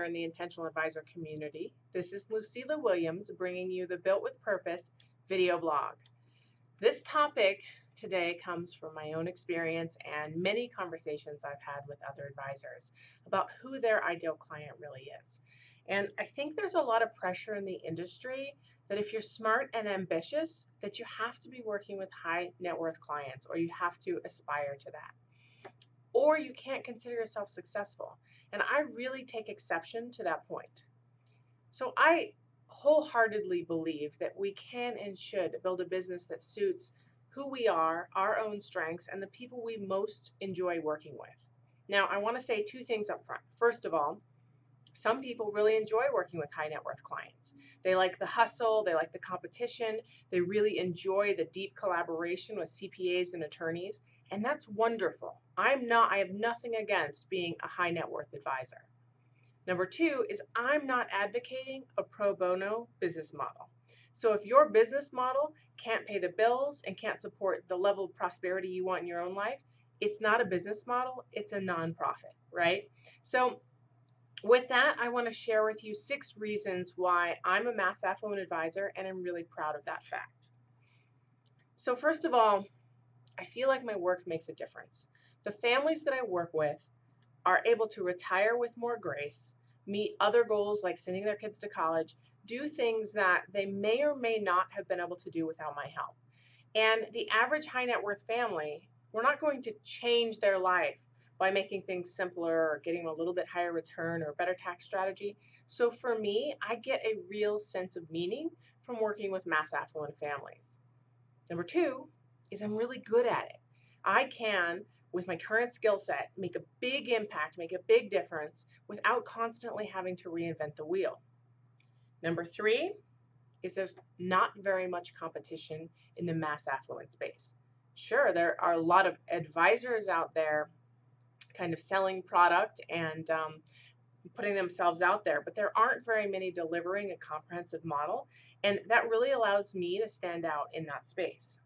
in the Intentional Advisor community. This is Lucila Williams bringing you the Built with Purpose video blog. This topic today comes from my own experience and many conversations I've had with other advisors about who their ideal client really is. And I think there's a lot of pressure in the industry that if you're smart and ambitious, that you have to be working with high net worth clients, or you have to aspire to that, or you can't consider yourself successful. And I really take exception to that point. So I wholeheartedly believe that we can and should build a business that suits who we are, our own strengths, and the people we most enjoy working with. Now, I want to say two things up front. First of all, some people really enjoy working with high net worth clients. They like the hustle, they like the competition, they really enjoy the deep collaboration with CPAs and attorneys, and that's wonderful. I have nothing against being a high net worth advisor. Number two is I'm not advocating a pro bono business model. So if your business model can't pay the bills and can't support the level of prosperity you want in your own life, it's not a business model, it's a nonprofit, right? So with that, I want to share with you 6 reasons why I'm a mass affluent advisor, and I'm really proud of that fact. So first of all, I feel like my work makes a difference. The families that I work with are able to retire with more grace, meet other goals like sending their kids to college, do things that they may or may not have been able to do without my help. And the average high net worth family, we're not going to change their life by making things simpler or getting a little bit higher return or a better tax strategy. So for me, I get a real sense of meaning from working with mass affluent families. Number 2 is I'm really good at it. I can, with my current skill set, make a big impact, make a big difference without constantly having to reinvent the wheel. Number 3 is there's not very much competition in the mass affluent space. Sure, there are a lot of advisors out there kind of selling product and putting themselves out there, but there aren't very many delivering a comprehensive model, and that really allows me to stand out in that space.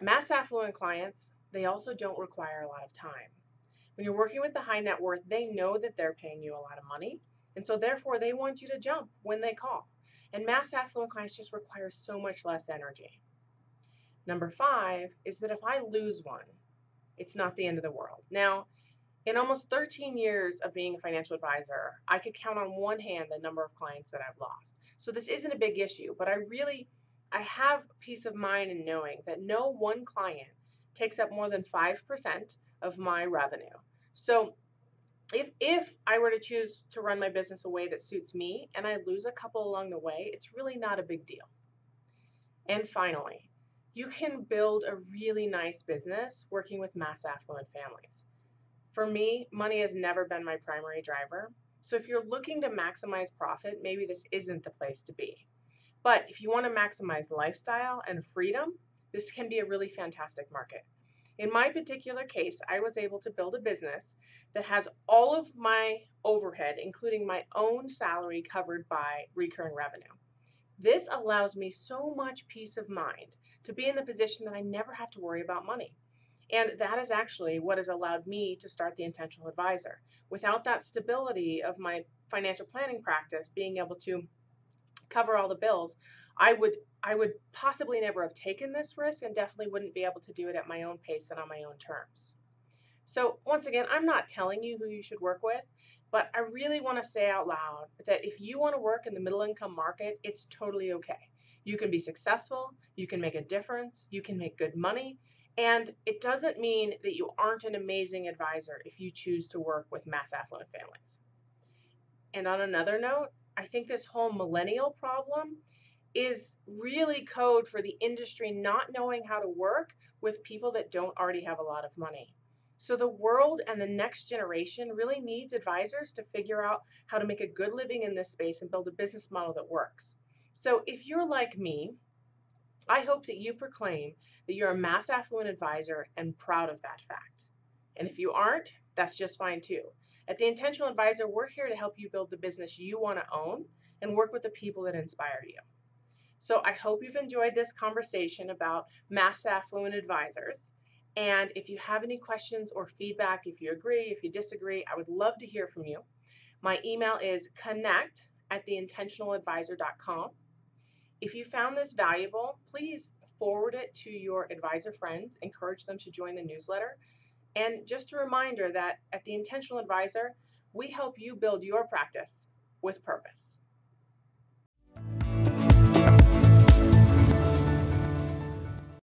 Mass affluent clients, they also don't require a lot of time. When you're working with the high net worth, they know that they're paying you a lot of money, and so therefore they want you to jump when they call. And mass affluent clients just require so much less energy. Number 5 is that if I lose one, it's not the end of the world. Now, in almost 13 years of being a financial advisor, I could count on one hand the number of clients that I've lost. So this isn't a big issue, but I have peace of mind in knowing that no one client takes up more than 5% of my revenue. So if I were to choose to run my business a way that suits me and I lose a couple along the way, it's really not a big deal. And finally, you can build a really nice business working with mass affluent families. For me, money has never been my primary driver. So if you're looking to maximize profit, maybe this isn't the place to be. But if you want to maximize lifestyle and freedom, this can be a really fantastic market. In my particular case, I was able to build a business that has all of my overhead, including my own salary, covered by recurring revenue. This allows me so much peace of mind to be in the position that I never have to worry about money. And that is actually what has allowed me to start the Intentional Advisor. Without that stability of my financial planning practice, being able to cover all the bills, I would possibly never have taken this risk, and definitely wouldn't be able to do it at my own pace and on my own terms. So once again, I'm not telling you who you should work with, but I really want to say out loud that if you want to work in the middle income market, it's totally okay. You can be successful, you can make a difference, you can make good money, and it doesn't mean that you aren't an amazing advisor if you choose to work with mass affluent families. And on another note, I think this whole millennial problem is really code for the industry not knowing how to work with people that don't already have a lot of money. So the world and the next generation really needs advisors to figure out how to make a good living in this space and build a business model that works. So if you're like me, I hope that you proclaim that you're a mass affluent advisor and proud of that fact. And if you aren't, that's just fine too. At the Intentional Advisor, we're here to help you build the business you want to own and work with the people that inspire you. So I hope you've enjoyed this conversation about mass affluent advisors. And if you have any questions or feedback, if you agree, if you disagree, I would love to hear from you. My email is connect@theintentionaladvisor.com. If you found this valuable, please forward it to your advisor friends, encourage them to join the newsletter. And just a reminder that at The Intentional Advisor, we help you build your practice with purpose.